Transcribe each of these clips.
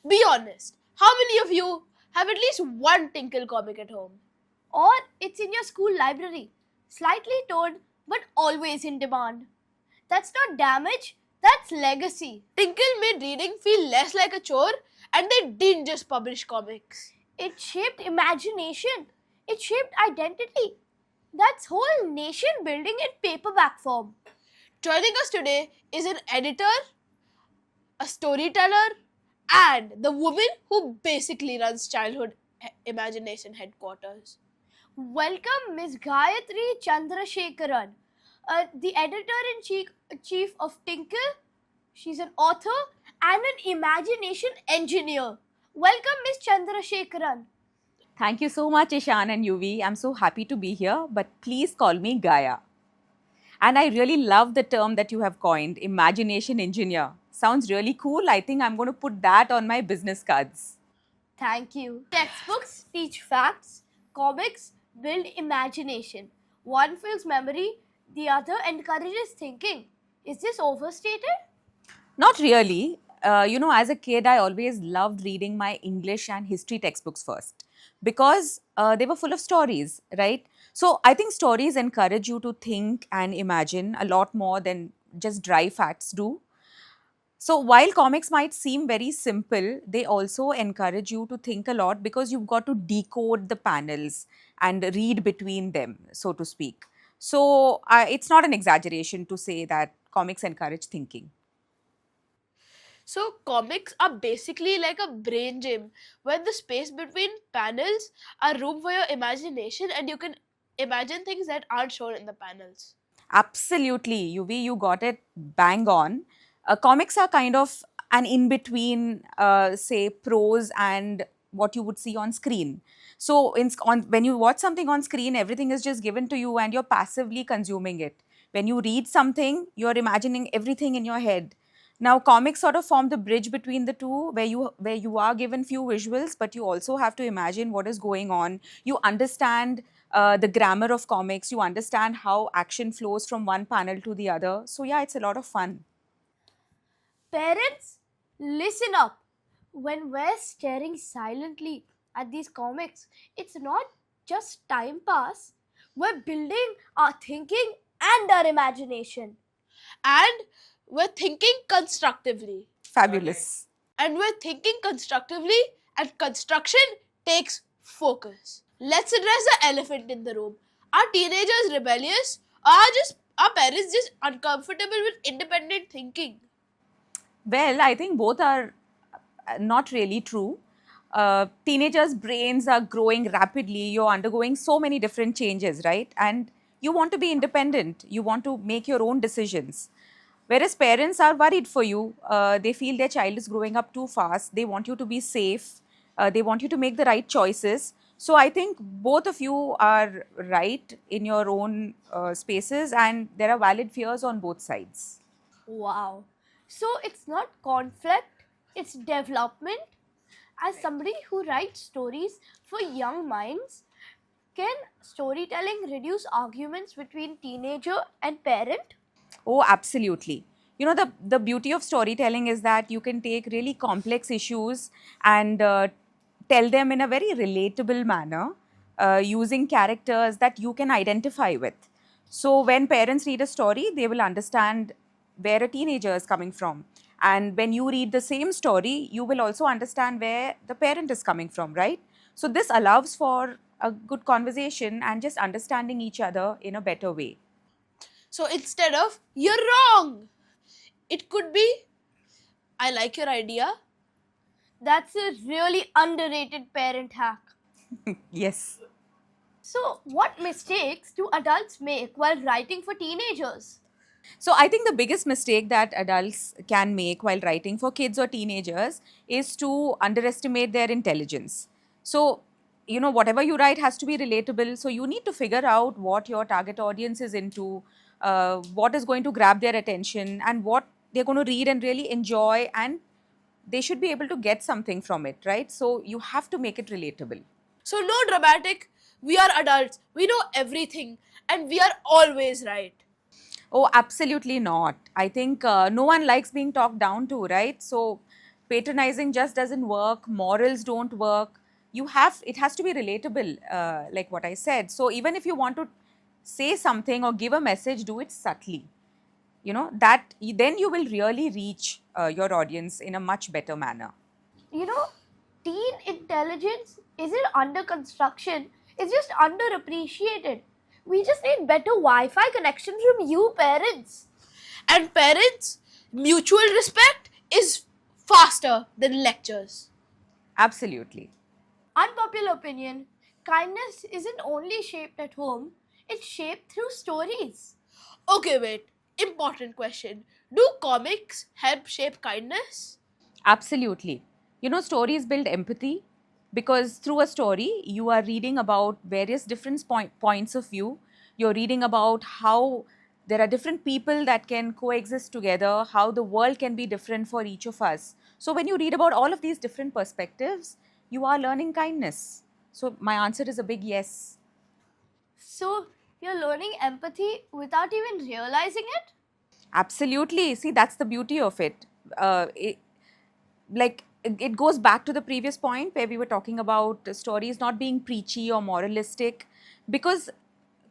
Be honest, how many of you have at least one Tinkle comic at home? Or it's in your school library, slightly torn but always in demand. That's not damage, that's legacy. Tinkle made reading feel less like a chore, and they didn't just publish comics. It shaped imagination, it shaped identity. That's whole nation building in paperback form. Joining us today is an editor, a storyteller, and the woman who basically runs childhood imagination headquarters. Welcome Ms. Gayatri Chandrasekharan, the editor-in-chief of Tinkle. She's an author and an imagination engineer. Welcome Ms. Chandrasekharan. Thank you so much, Ishan and Yuvi. I'm so happy to be here, but please call me Gaia. And I really love the term that you have coined, imagination engineer. Sounds really cool. I think I'm going to put that on my business cards. Thank you. Textbooks teach facts, comics build imagination. One fills memory, the other encourages thinking. Is this overstated? Not really. As a kid, I always loved reading my English and history textbooks first because they were full of stories, right? So I think stories encourage you to think and imagine a lot more than just dry facts do. So while comics might seem very simple, they also encourage you to think a lot because you've got to decode the panels and read between them, so to speak. So it's not an exaggeration to say that comics encourage thinking. So, comics are basically like a brain gym where the space between panels are room for your imagination and you can imagine things that aren't shown in the panels. Absolutely, Yuvi, you got it bang on. Comics are kind of an in between, say, prose and what you would see on screen. So, when you watch something on screen, everything is just given to you and you're passively consuming it. When you read something, you're imagining everything in your head. Now, comics sort of form the bridge between the two, where you are given few visuals, but you also have to imagine what is going on. You understand the grammar of comics. You understand how action flows from one panel to the other. So yeah, it's a lot of fun. Parents, listen up. When we're staring silently at these comics, it's not just time pass. We're building our thinking and our imagination. And we're thinking constructively. Fabulous. And we're thinking constructively, and construction takes focus. Let's address the elephant in the room. Are teenagers rebellious, or are parents just uncomfortable with independent thinking? Well, I think both are not really true. Teenagers' brains are growing rapidly. You're undergoing so many different changes, right? And you want to be independent. You want to make your own decisions. Whereas parents are worried for you. They feel their child is growing up too fast. They want you to be safe. They want you to make the right choices. So I think both of you are right in your own spaces, and there are valid fears on both sides. Wow. So it's not conflict, it's development. As somebody who writes stories for young minds, can storytelling reduce arguments between teenager and parent? Oh, absolutely. The beauty of storytelling is that you can take really complex issues and tell them in a very relatable manner using characters that you can identify with. So, when parents read a story, they will understand where a teenager is coming from. And when you read the same story, you will also understand where the parent is coming from, right? So, this allows for a good conversation and just understanding each other in a better way. So instead of, you're wrong, it could be, I like your idea. That's a really underrated parent hack. Yes. So, what mistakes do adults make while writing for teenagers? So I think the biggest mistake that adults can make while writing for kids or teenagers is to underestimate their intelligence. So, whatever you write has to be relatable. So you need to figure out what your target audience is into, what is going to grab their attention, and what they're going to read and really enjoy, and they should be able to get something from it, right? So you have to make it relatable. So no dramatic, we are adults, we know everything, and we are always right. Oh, absolutely not. I think no one likes being talked down to, right? So Patronizing just doesn't work. Morals don't work. It has to be relatable, like what I said. So even if you want to say something or give a message, do it subtly. Then you will really reach your audience in a much better manner. You know, teen intelligence isn't under construction, it's just underappreciated. We just need better Wi Fi connection from you, parents. And parents, mutual respect is faster than lectures. Absolutely. Unpopular opinion, kindness isn't only shaped at home, it's shaped through stories. Okay, wait. Important question. Do comics help shape kindness? Absolutely. Stories build empathy because through a story, you are reading about various different points of view. You're reading about how there are different people that can coexist together, how the world can be different for each of us. So, when you read about all of these different perspectives, you are learning kindness. So, my answer is a big yes. So, you're learning empathy without even realizing it? Absolutely. See, that's the beauty of it. It goes back to the previous point where we were talking about stories not being preachy or moralistic, because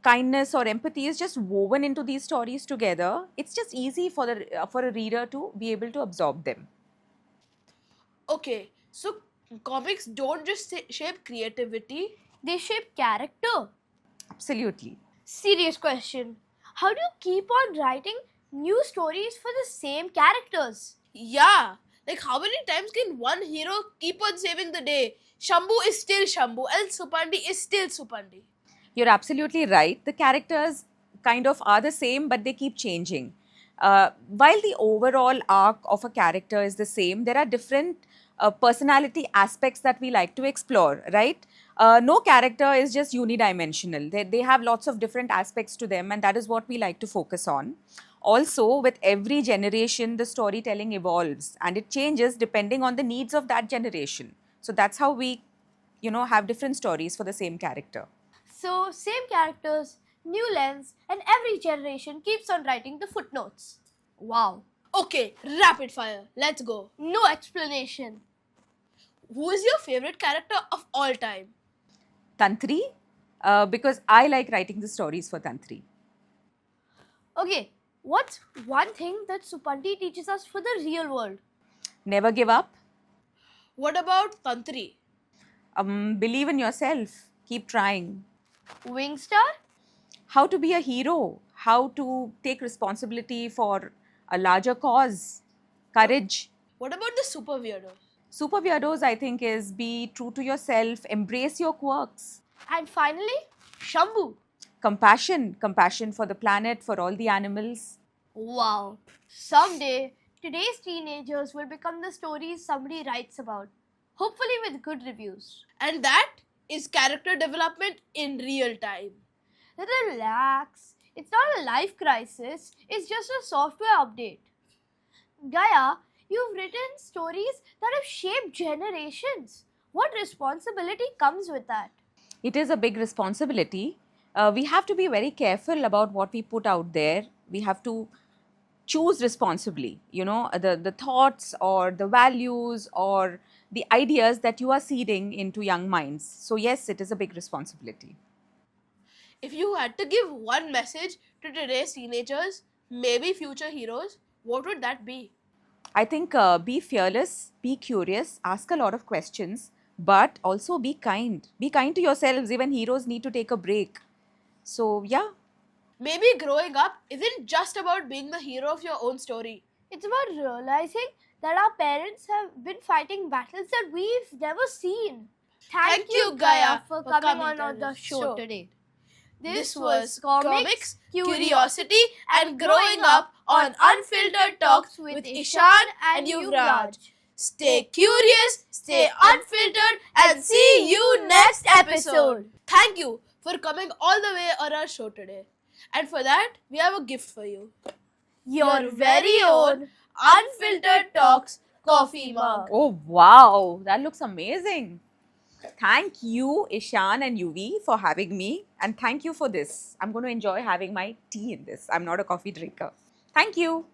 kindness or empathy is just woven into these stories together. It's just easy for a reader to be able to absorb them. Okay, so comics don't just shape creativity. They shape character. Absolutely. Serious question. How do you keep on writing new stories for the same characters? Yeah, like how many times can one hero keep on saving the day? Shambhu is still Shambhu and Supandi is still Supandi. You're absolutely right. The characters kind of are the same, but they keep changing. While the overall arc of a character is the same, there are different personality aspects that we like to explore, right? No character is just unidimensional. They have lots of different aspects to them, and that is what we like to focus on. Also, with every generation, the storytelling evolves and it changes depending on the needs of that generation. So that's how we, have different stories for the same character. So, same characters, new lens, and every generation keeps on writing the footnotes. Wow. Okay, rapid fire. Let's go. No explanation. Who is your favorite character of all time? Tantri, because I like writing the stories for Tantri. Okay, what's one thing that Supandi teaches us for the real world? Never give up. What about Tantri? Believe in yourself. Keep trying. Wingstar? How to be a hero. How to take responsibility for a larger cause. Courage. What about the super weirdos? Super weirdos, I think, is be true to yourself, embrace your quirks. And finally, Shambhu. Compassion for the planet, for all the animals. Wow. Someday, today's teenagers will become the stories somebody writes about. Hopefully with good reviews. And that is character development in real time. Relax. It's not a life crisis. It's just a software update. Gaia, you've written stories that have shaped generations. What responsibility comes with that? It is a big responsibility. We have to be very careful about what we put out there. We have to choose responsibly, the thoughts or the values or the ideas that you are seeding into young minds. So yes, it is a big responsibility. If you had to give one message to today's teenagers, maybe future heroes, what would that be? I think be fearless, be curious, ask a lot of questions, but also be kind. Be kind to yourselves. Even heroes need to take a break. So yeah. Maybe growing up isn't just about being the hero of your own story. It's about realizing that our parents have been fighting battles that we've never seen. Thank you, Gaia, for for coming coming on to the this show show. today. This was Comics, Curiosity and Growing Up on Unfiltered Talks with Ishan and Yuvraj. Stay curious, stay unfiltered, and see you next episode. Thank you for coming all the way on our show today. And for that, we have a gift for you. Your very own Unfiltered Talks coffee mug. Oh wow, that looks amazing. Thank you, Ishan and Yuvi, for having me. And thank you for this. I'm going to enjoy having my tea in this. I'm not a coffee drinker. Thank you.